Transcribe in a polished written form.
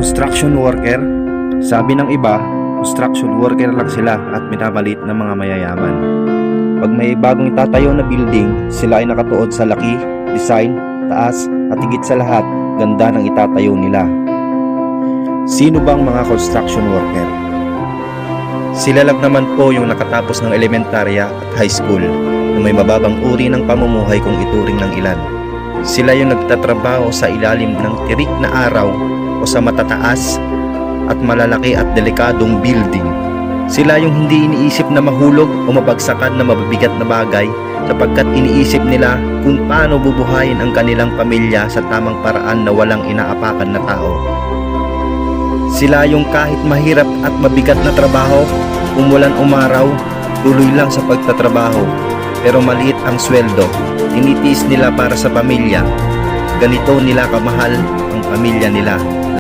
Construction worker. Sabi ng iba, construction worker lang sila at minamalit ng mga mayayaman. Pag may bagong itatayo na building, sila ay nakatuod sa laki, design, taas at higit sa lahat, ganda ng itatayo nila. Sino bang mga construction worker? Sila lang naman po yung nakatapos ng elementarya at high school na may mababang uri ng pamumuhay kung ituring ng ilan. Sila yung nagtatrabaho sa ilalim ng tirik na araw o sa matataas at malalaki at delikadong building. Sila yung hindi iniisip na mahulog o mabagsakan na mabibigat na bagay sapagkat iniisip nila kung paano bubuhayin ang kanilang pamilya sa tamang paraan na walang inaapakan na tao. Sila yung kahit mahirap at mabigat na trabaho, umulan umaraw, tuloy lang sa pagtatrabaho. Pero maliit ang sweldo, tinitiis nila para sa pamilya. Ganito nila kamahal ang pamilya nila.